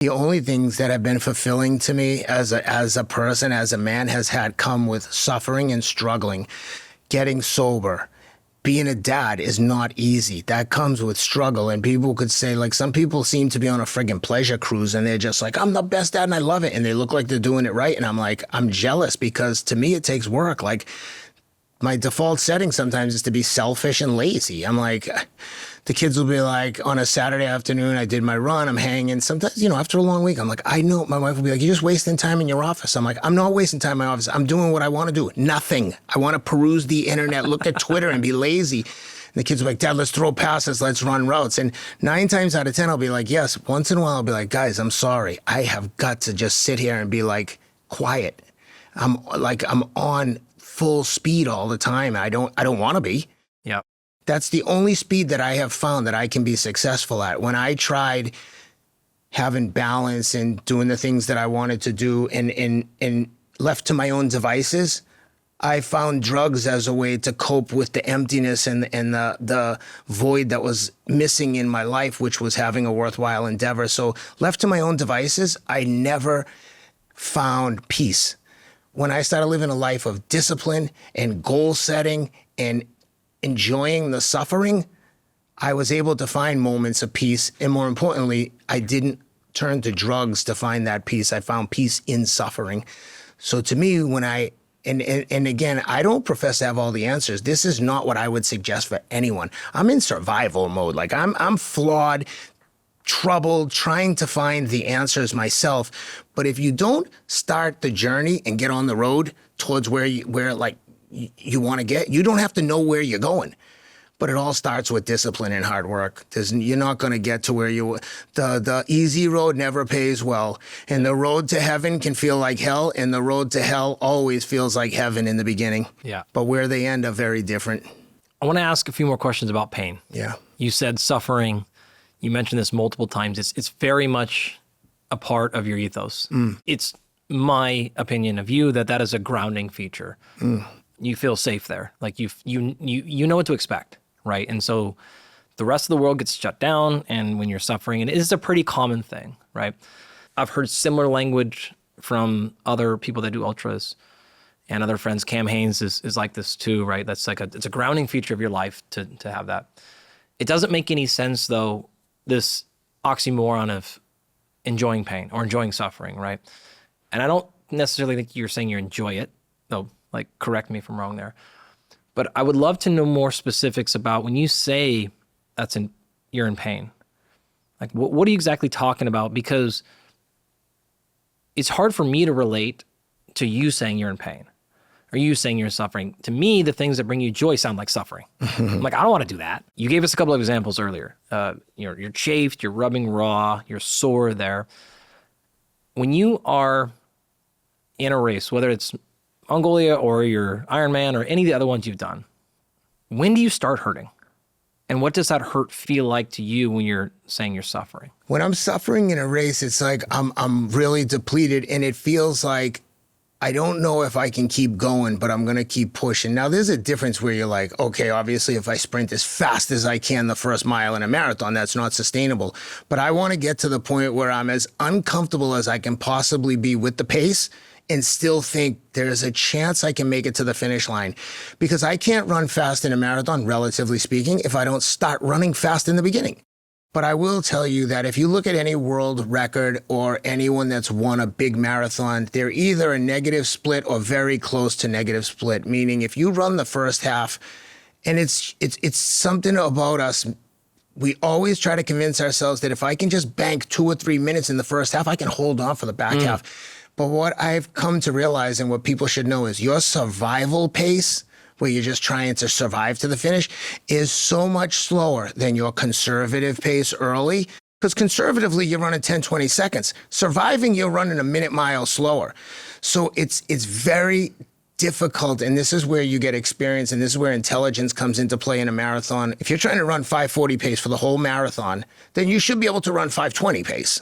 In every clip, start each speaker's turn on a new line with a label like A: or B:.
A: The only things that have been fulfilling to me as a person, as a man, has had come with suffering and struggling. Getting sober, being a dad is not easy. That comes with struggle. And people could say, like, some people seem to be on a friggin' pleasure cruise and they're just like, I'm the best dad and I love it. And they look like they're doing it right. And I'm like, I'm jealous, because to me it takes work. Like, my default setting sometimes is to be selfish and lazy. I'm like, the kids will be like, on a Saturday afternoon, I did my run, I'm hanging. Sometimes, after a long week, I'm like, I know. My wife will be like, you're just wasting time in your office. I'm like, I'm not wasting time in my office. I'm doing what I want to do. Nothing. I want to peruse the internet, look at Twitter and be lazy. And the kids are like, Dad, let's throw passes, let's run routes. And 9 times out of 10, I'll be like, yes. Once in a while, I'll be like, guys, I'm sorry. I have got to just sit here and be like, quiet. I'm on full speed all the time. I don't want to be.
B: Yeah.
A: That's the only speed that I have found that I can be successful at. When I tried having balance and doing the things that I wanted to do and left to my own devices, I found drugs as a way to cope with the emptiness and the void that was missing in my life, which was having a worthwhile endeavor. So left to my own devices, I never found peace. When I started living a life of discipline and goal setting and enjoying the suffering, I was able to find moments of peace. And more importantly, I didn't turn to drugs to find that peace. I found peace in suffering. So to me, when and again, I don't profess to have all the answers. This is not what I would suggest for anyone. I'm in survival mode. Like, I'm flawed, troubled, trying to find the answers myself. But if you don't start the journey and get on the road towards where you want to get, you don't have to know where you're going. But it all starts with discipline and hard work. You're not going to get to where the easy road never pays well. And the road to heaven can feel like hell, and the road to hell always feels like heaven in the beginning.
B: Yeah.
A: But where they end are very different.
B: I want to ask a few more questions about pain.
A: Yeah.
B: You said suffering. You mentioned this multiple times. It's very much a part of your ethos. It's my opinion of you that is a grounding feature. You feel safe there. Like you know what to expect, right? And so the rest of the world gets shut down, and when you're suffering, and it is a pretty common thing, right? I've heard similar language from other people that do ultras and other friends. Cam Haines is like this too, right? That's like it's a grounding feature of your life to have that. It doesn't make any sense though, this oxymoron of enjoying pain or enjoying suffering, right? And I don't necessarily think you're saying you enjoy it, though, like, correct me if I'm wrong there. But I would love to know more specifics about when you say you're in pain. Like, what are you exactly talking about? Because it's hard for me to relate to you saying you're in pain or you saying you're suffering. To me, the things that bring you joy sound like suffering. I'm like, I don't want to do that. You gave us a couple of examples earlier. You're chafed, you're rubbing raw, you're sore there. When you are in a race, whether it's Mongolia or your Ironman or any of the other ones you've done, when do you start hurting? And what does that hurt feel like to you when you're saying you're suffering?
A: When I'm suffering in a race, it's like I'm really depleted, and it feels like I don't know if I can keep going, but I'm going to keep pushing. Now, there's a difference where you're like, okay, obviously, if I sprint as fast as I can the first mile in a marathon, that's not sustainable. But I want to get to the point where I'm as uncomfortable as I can possibly be with the pace and still think there's a chance I can make it to the finish line. Because I can't run fast in a marathon, relatively speaking, if I don't start running fast in the beginning. But I will tell you that if you look at any world record or anyone that's won a big marathon, they're either a negative split or very close to negative split, meaning if you run the first half, and it's something about us, we always try to convince ourselves that if I can just bank 2 or 3 minutes in the first half, I can hold on for the back half. But what I've come to realize, and what people should know, is your survival pace, where you're just trying to survive to the finish, is so much slower than your conservative pace early. Because conservatively, you're running 10, 20 seconds. Surviving, you're running a minute mile slower. So it's very difficult, and this is where you get experience, and this is where intelligence comes into play in a marathon. If you're trying to run 5:40 pace for the whole marathon, then you should be able to run 5:20 pace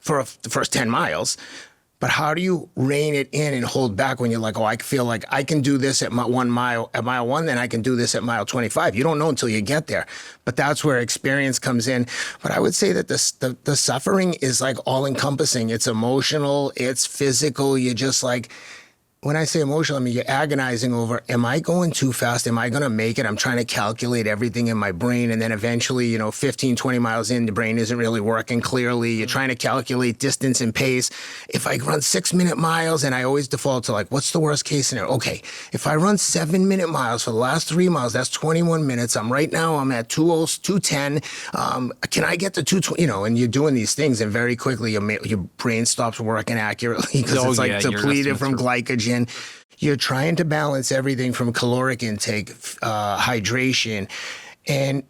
A: for the first 10 miles. But how do you rein it in and hold back when you're like, oh, I feel like I can do this at mile 1, then I can do this at mile 25. You don't know until you get there. But that's where experience comes in. But I would say that the suffering is like all encompassing. It's emotional, it's physical. You're just like, when I say emotional, I mean, you're agonizing over, am I going too fast? Am I going to make it? I'm trying to calculate everything in my brain. And then eventually, 15, 20 miles in, the brain isn't really working clearly. You're trying to calculate distance and pace. If I run 6-minute miles, and I always default to like, what's the worst case scenario? Okay, if I run 7-minute miles for the last 3 miles, that's 21 minutes. I'm at 210. Can I get to 220? And you're doing these things, and very quickly your brain stops working accurately because it's like depleted from glycogen. You're trying to balance everything from caloric intake, hydration, and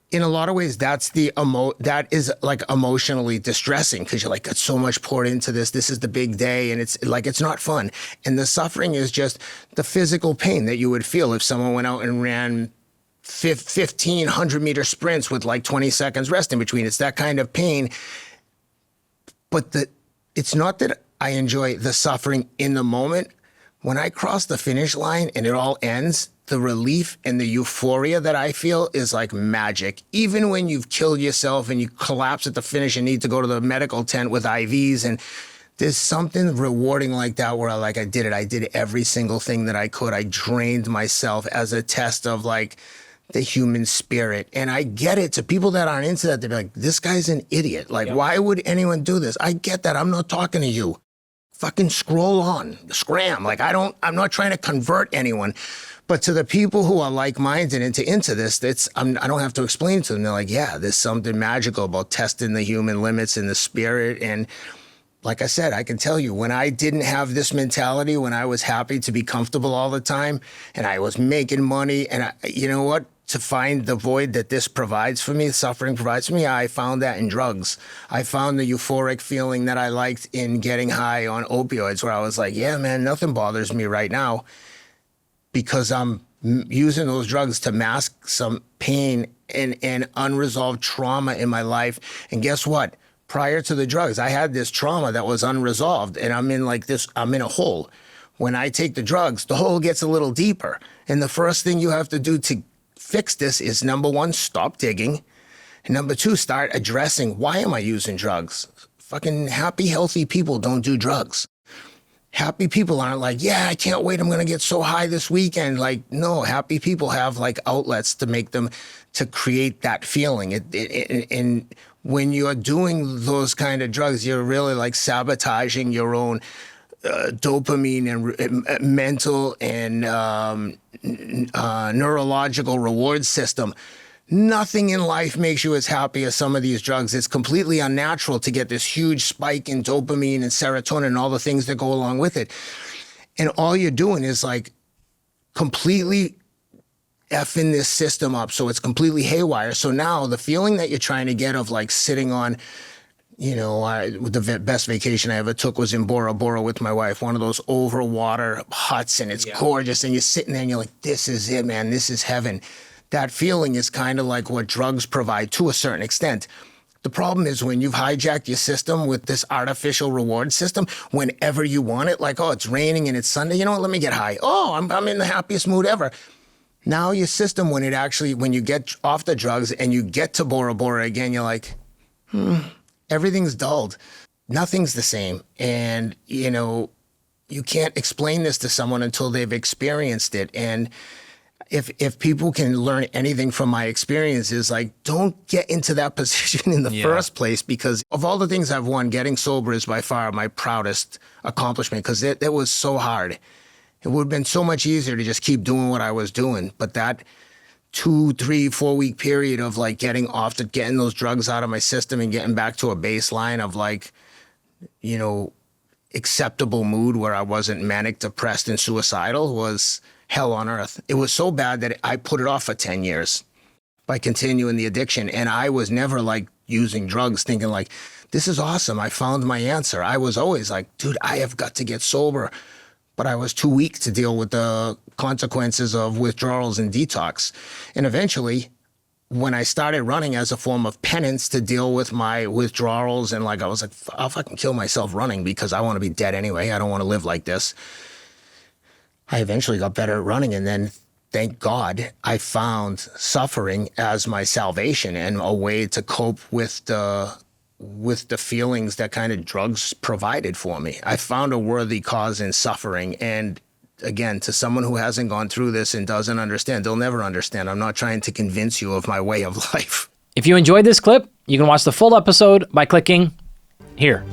A: in a lot of ways that is like emotionally distressing because you're like, got so much poured into this. This is the big day, and it's not fun. And the suffering is just the physical pain that you would feel if someone went out and ran 1,500-meter sprints with like 20 seconds rest in between. It's that kind of pain. But it's not that I enjoy the suffering in the moment. When I cross the finish line and it all ends, the relief and the euphoria that I feel is like magic. Even when you've killed yourself and you collapse at the finish and need to go to the medical tent with IVs, and there's something rewarding like that where I did it. I did every single thing that I could. I drained myself as a test of like the human spirit. And I get it. To people that aren't into that, they'd be like, this guy's an idiot. Like, why would anyone do this? I get that. I'm not talking to you. Fucking scroll on, scram. Like, I'm not trying to convert anyone. But to the people who are like-minded into this, I don't have to explain it to them. They're like, yeah, there's something magical about testing the human limits and the spirit. And like I said, I can tell you, when I didn't have this mentality, when I was happy to be comfortable all the time and I was making money, and you know what? To find the void that this provides for me, suffering provides for me, I found that in drugs. I found the euphoric feeling that I liked in getting high on opioids, where I was like, yeah, man, nothing bothers me right now, because I'm using those drugs to mask some pain and unresolved trauma in my life. And guess what? Prior to the drugs, I had this trauma that was unresolved, and I'm in a hole. When I take the drugs, the hole gets a little deeper. And the first thing you have to do to fix this is, number 1, stop digging. And number 2, start addressing, why am I using drugs? Fucking happy, healthy people don't do drugs. Happy people aren't like, yeah, I can't wait, I'm going to get so high this weekend. Like, no, happy people have like outlets to create that feeling. And when you're doing those kind of drugs, you're really like sabotaging your own dopamine and mental and neurological reward system. Nothing in life makes you as happy as some of these drugs. It's completely unnatural to get this huge spike in dopamine and serotonin and all the things that go along with it. And all you're doing is like completely effing this system up, so it's completely haywire. So now the feeling that you're trying to get of like sitting on, the best vacation I ever took was in Bora Bora with my wife, one of those overwater huts, and it's gorgeous, and you're sitting there and you're like, this is it, man, this is heaven. That feeling is kind of like what drugs provide to a certain extent. The problem is when you've hijacked your system with this artificial reward system, whenever you want it, like, oh, it's raining and it's Sunday, you know what, let me get high. Oh, I'm in the happiest mood ever. Now your system, when you get off the drugs and you get to Bora Bora again, you're like, everything's dulled. Nothing's the same. And, you can't explain this to someone until they've experienced it. And if people can learn anything from my experiences, like, don't get into that position in the first place, because of all the things I've won, getting sober is by far my proudest accomplishment, because it was so hard. It would have been so much easier to just keep doing what I was doing. But that 2, 3, 4 week period of like getting those drugs out of my system and getting back to a baseline of like, acceptable mood where I wasn't manic, depressed, and suicidal was hell on earth. It was so bad that I put it off for 10 years by continuing the addiction. And I was never like using drugs thinking like, this is awesome, I found my answer. I was always like, dude, I have got to get sober. But I was too weak to deal with the consequences of withdrawals and detox. And eventually, when I started running as a form of penance to deal with my withdrawals, and like I was like, I'll fucking kill myself running because I want to be dead anyway. I don't want to live like this. I eventually got better at running, and then thank God I found suffering as my salvation and a way to cope with the feelings that kind of drugs provided for me. I found a worthy cause in suffering. And again, to someone who hasn't gone through this and doesn't understand, they'll never understand. I'm not trying to convince you of my way of life.
B: If you enjoyed this clip, you can watch the full episode by clicking here.